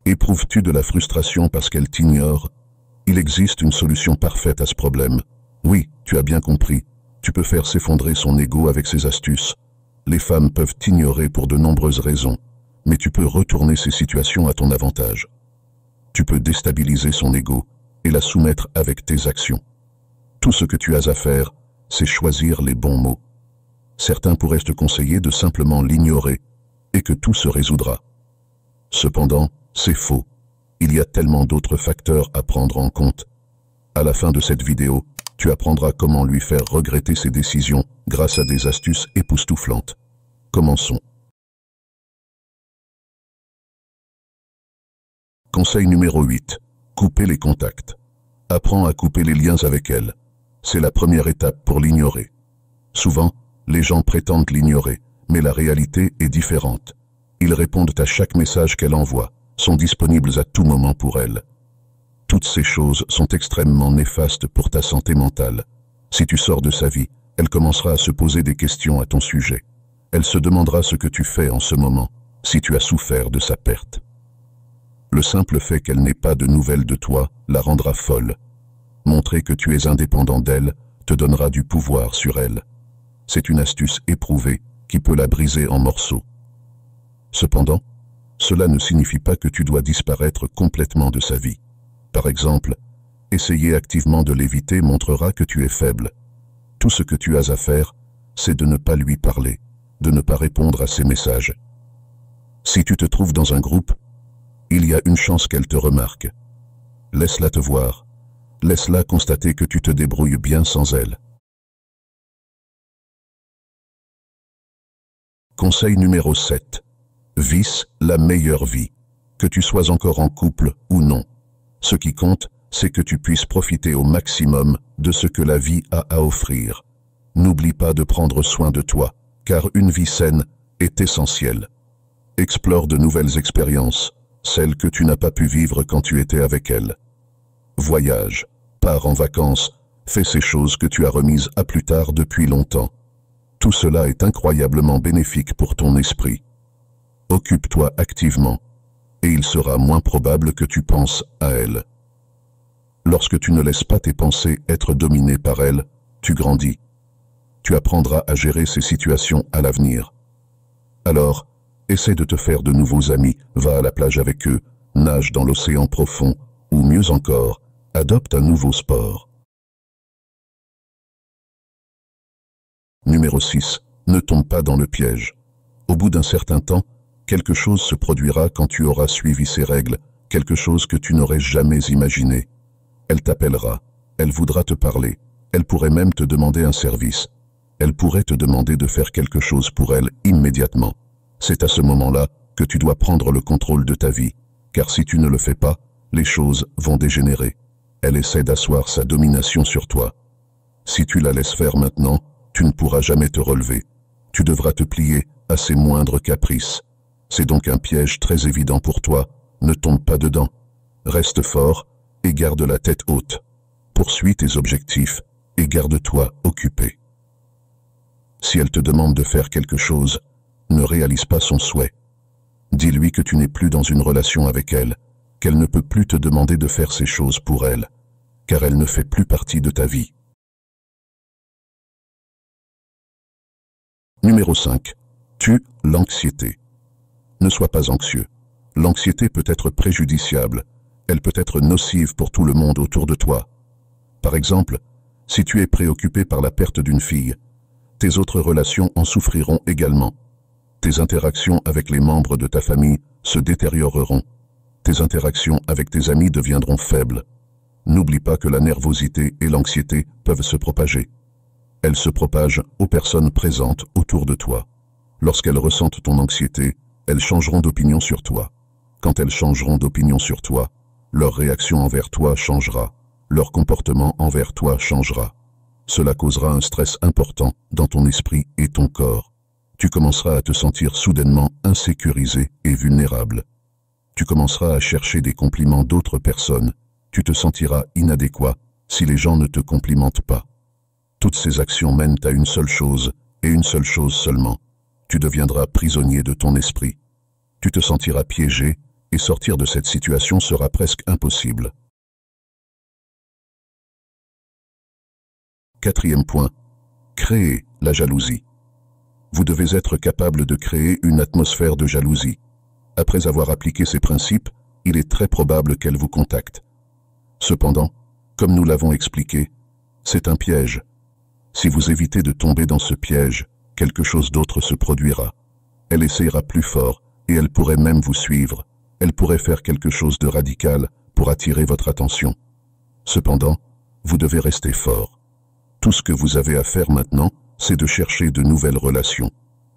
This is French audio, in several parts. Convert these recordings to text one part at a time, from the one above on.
Éprouves-tu de la frustration parce qu'elle t'ignore? Il existe une solution parfaite à ce problème. Oui, tu as bien compris. Tu peux faire s'effondrer son ego avec ces astuces. Les femmes peuvent t'ignorer pour de nombreuses raisons, mais tu peux retourner ces situations à ton avantage. Tu peux déstabiliser son ego et la soumettre avec tes actions. Tout ce que tu as à faire, c'est choisir les bons mots. Certains pourraient te conseiller de simplement l'ignorer et que tout se résoudra. Cependant, c'est faux. Il y a tellement d'autres facteurs à prendre en compte. À la fin de cette vidéo, tu apprendras comment lui faire regretter ses décisions grâce à des astuces époustouflantes. Commençons. Conseil numéro 8. Couper les contacts. Apprends à couper les liens avec elle. C'est la première étape pour l'ignorer. Souvent, les gens prétendent l'ignorer, mais la réalité est différente. Ils répondent à chaque message qu'elle envoie, sont disponibles à tout moment pour elle. Toutes ces choses sont extrêmement néfastes pour ta santé mentale. Si tu sors de sa vie, elle commencera à se poser des questions à ton sujet. Elle se demandera ce que tu fais en ce moment, si tu as souffert de sa perte. Le simple fait qu'elle n'ait pas de nouvelles de toi la rendra folle. Montrer que tu es indépendant d'elle te donnera du pouvoir sur elle. C'est une astuce éprouvée qui peut la briser en morceaux. Cependant, cela ne signifie pas que tu dois disparaître complètement de sa vie. Par exemple, essayer activement de l'éviter montrera que tu es faible. Tout ce que tu as à faire, c'est de ne pas lui parler, de ne pas répondre à ses messages. Si tu te trouves dans un groupe, il y a une chance qu'elle te remarque. Laisse-la te voir. Laisse-la constater que tu te débrouilles bien sans elle. Conseil numéro 7. Visse la meilleure vie. Que tu sois encore en couple ou non. Ce qui compte, c'est que tu puisses profiter au maximum de ce que la vie a à offrir. N'oublie pas de prendre soin de toi, car une vie saine est essentielle. Explore de nouvelles expériences, celles que tu n'as pas pu vivre quand tu étais avec elle. Voyage, pars en vacances, fais ces choses que tu as remises à plus tard depuis longtemps. Tout cela est incroyablement bénéfique pour ton esprit. Occupe-toi activement, et il sera moins probable que tu penses à elle. Lorsque tu ne laisses pas tes pensées être dominées par elle, tu grandis. Tu apprendras à gérer ces situations à l'avenir. Alors, essaie de te faire de nouveaux amis, va à la plage avec eux, nage dans l'océan profond, ou mieux encore, adopte un nouveau sport. Numéro 6. Ne tombe pas dans le piège. Au bout d'un certain temps, quelque chose se produira quand tu auras suivi ces règles, quelque chose que tu n'aurais jamais imaginé. Elle t'appellera, elle voudra te parler, elle pourrait même te demander un service. Elle pourrait te demander de faire quelque chose pour elle immédiatement. C'est à ce moment-là que tu dois prendre le contrôle de ta vie, car si tu ne le fais pas, les choses vont dégénérer. Elle essaie d'asseoir sa domination sur toi. Si tu la laisses faire maintenant, tu ne pourras jamais te relever. Tu devras te plier à ses moindres caprices. C'est donc un piège très évident pour toi. Ne tombe pas dedans. Reste fort et garde la tête haute. Poursuis tes objectifs et garde-toi occupé. Si elle te demande de faire quelque chose, ne réalise pas son souhait. Dis-lui que tu n'es plus dans une relation avec elle, qu'elle ne peut plus te demander de faire ces choses pour elle, car elle ne fait plus partie de ta vie. Numéro 5. Tue l'anxiété. Ne sois pas anxieux. L'anxiété peut être préjudiciable. Elle peut être nocive pour tout le monde autour de toi. Par exemple, si tu es préoccupé par la perte d'une fille, tes autres relations en souffriront également. Tes interactions avec les membres de ta famille se détérioreront. Tes interactions avec tes amis deviendront faibles. N'oublie pas que la nervosité et l'anxiété peuvent se propager. Elles se propagent aux personnes présentes autour de toi. Lorsqu'elles ressentent ton anxiété, elles changeront d'opinion sur toi. Quand elles changeront d'opinion sur toi, leur réaction envers toi changera. Leur comportement envers toi changera. Cela causera un stress important dans ton esprit et ton corps. Tu commenceras à te sentir soudainement insécurisé et vulnérable. Tu commenceras à chercher des compliments d'autres personnes. Tu te sentiras inadéquat si les gens ne te complimentent pas. Toutes ces actions mènent à une seule chose, et une seule chose seulement. Tu deviendras prisonnier de ton esprit. Tu te sentiras piégé et sortir de cette situation sera presque impossible. Quatrième point, créer la jalousie. Vous devez être capable de créer une atmosphère de jalousie. Après avoir appliqué ces principes, il est très probable qu'elle vous contacte. Cependant, comme nous l'avons expliqué, c'est un piège. Si vous évitez de tomber dans ce piège, quelque chose d'autre se produira. Elle essayera plus fort et elle pourrait même vous suivre. Elle pourrait faire quelque chose de radical pour attirer votre attention. Cependant, vous devez rester fort. Tout ce que vous avez à faire maintenant, c'est de chercher de nouvelles relations.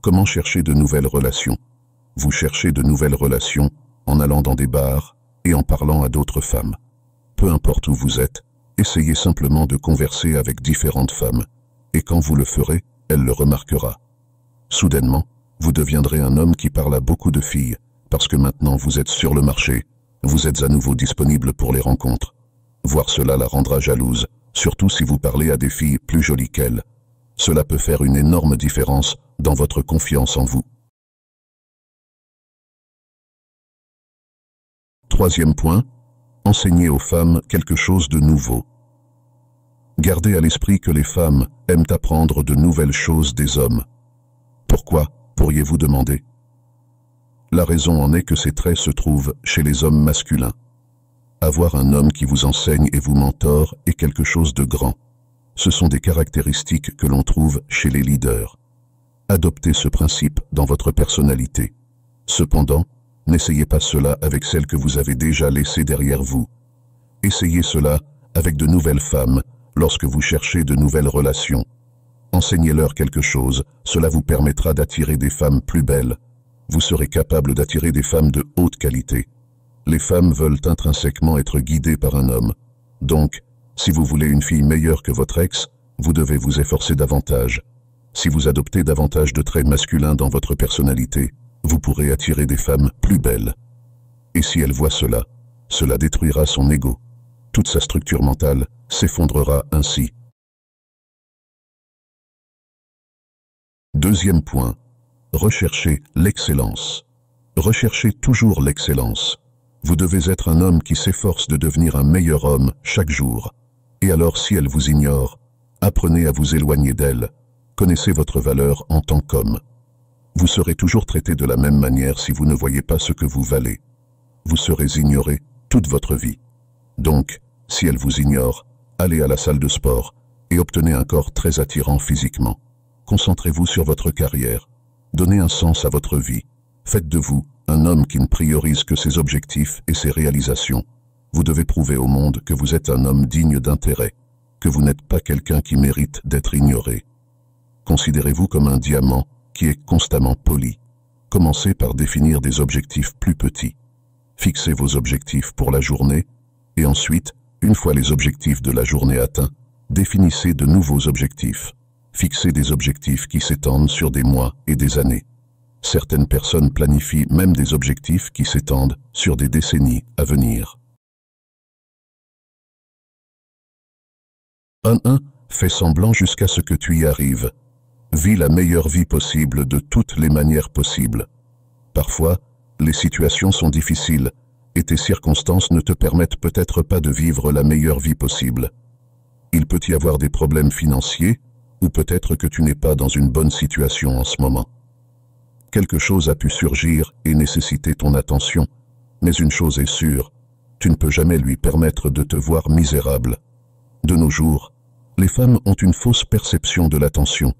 Comment chercher de nouvelles relations? Vous cherchez de nouvelles relations en allant dans des bars et en parlant à d'autres femmes. Peu importe où vous êtes, essayez simplement de converser avec différentes femmes. Et quand vous le ferez, elle le remarquera. Soudainement, vous deviendrez un homme qui parle à beaucoup de filles, parce que maintenant vous êtes sur le marché, vous êtes à nouveau disponible pour les rencontres. Voir cela la rendra jalouse, surtout si vous parlez à des filles plus jolies qu'elle. Cela peut faire une énorme différence dans votre confiance en vous. Troisième point, enseignez aux femmes quelque chose de nouveau. Gardez à l'esprit que les femmes aiment apprendre de nouvelles choses des hommes. Pourquoi, pourriez-vous demander? La raison en est que ces traits se trouvent chez les hommes masculins. Avoir un homme qui vous enseigne et vous mentore est quelque chose de grand. Ce sont des caractéristiques que l'on trouve chez les leaders. Adoptez ce principe dans votre personnalité. Cependant, n'essayez pas cela avec celles que vous avez déjà laissées derrière vous. Essayez cela avec de nouvelles femmes lorsque vous cherchez de nouvelles relations. Enseignez-leur quelque chose, cela vous permettra d'attirer des femmes plus belles. Vous serez capable d'attirer des femmes de haute qualité. Les femmes veulent intrinsèquement être guidées par un homme. Donc, si vous voulez une fille meilleure que votre ex, vous devez vous efforcer davantage. Si vous adoptez davantage de traits masculins dans votre personnalité, vous pourrez attirer des femmes plus belles. Et si elle voit cela, cela détruira son ego. Toute sa structure mentale s'effondrera ainsi. Deuxième point, recherchez l'excellence. Recherchez toujours l'excellence. Vous devez être un homme qui s'efforce de devenir un meilleur homme chaque jour. Et alors si elle vous ignore, apprenez à vous éloigner d'elle. Connaissez votre valeur en tant qu'homme. Vous serez toujours traité de la même manière si vous ne voyez pas ce que vous valez. Vous serez ignoré toute votre vie. Donc, si elle vous ignore, allez à la salle de sport et obtenez un corps très attirant physiquement. Concentrez-vous sur votre carrière. Donnez un sens à votre vie. Faites de vous un homme qui ne priorise que ses objectifs et ses réalisations. Vous devez prouver au monde que vous êtes un homme digne d'intérêt, que vous n'êtes pas quelqu'un qui mérite d'être ignoré. Considérez-vous comme un diamant qui est constamment poli. Commencez par définir des objectifs plus petits. Fixez vos objectifs pour la journée et ensuite, une fois les objectifs de la journée atteints, définissez de nouveaux objectifs. Fixez des objectifs qui s'étendent sur des mois et des années. Certaines personnes planifient même des objectifs qui s'étendent sur des décennies à venir. 1. Fais semblant jusqu'à ce que tu y arrives. Vis la meilleure vie possible de toutes les manières possibles. Parfois, les situations sont difficiles et tes circonstances ne te permettent peut-être pas de vivre la meilleure vie possible. Il peut y avoir des problèmes financiers ou peut-être que tu n'es pas dans une bonne situation en ce moment. Quelque chose a pu surgir et nécessiter ton attention, mais une chose est sûre, tu ne peux jamais lui permettre de te voir misérable. De nos jours, les femmes ont une fausse perception de l'attention.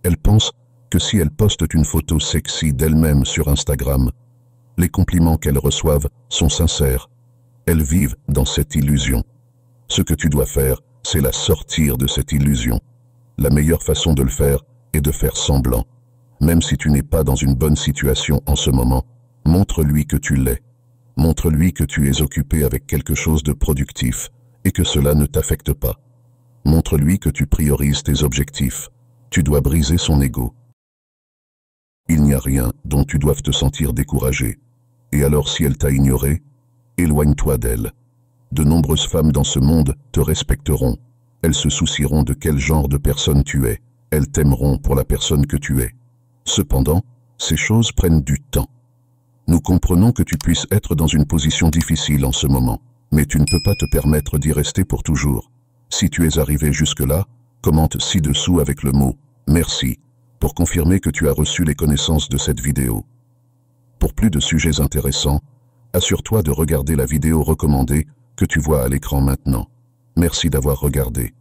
Elles pensent que si elles postent une photo sexy d'elles-mêmes sur Instagram, les compliments qu'elles reçoivent sont sincères. Elles vivent dans cette illusion. Ce que tu dois faire, c'est la sortir de cette illusion. La meilleure façon de le faire est de faire semblant. Même si tu n'es pas dans une bonne situation en ce moment, montre-lui que tu l'es. Montre-lui que tu es occupé avec quelque chose de productif et que cela ne t'affecte pas. Montre-lui que tu priorises tes objectifs. Tu dois briser son ego. Il n'y a rien dont tu doives te sentir découragé. Et alors si elle t'a ignoré, éloigne-toi d'elle. De nombreuses femmes dans ce monde te respecteront. Elles se soucieront de quel genre de personne tu es. Elles t'aimeront pour la personne que tu es. Cependant, ces choses prennent du temps. Nous comprenons que tu puisses être dans une position difficile en ce moment, mais tu ne peux pas te permettre d'y rester pour toujours. Si tu es arrivé jusque-là, commente ci-dessous avec le mot « Merci » pour confirmer que tu as reçu les connaissances de cette vidéo. Pour plus de sujets intéressants, assure-toi de regarder la vidéo recommandée que tu vois à l'écran maintenant. Merci d'avoir regardé.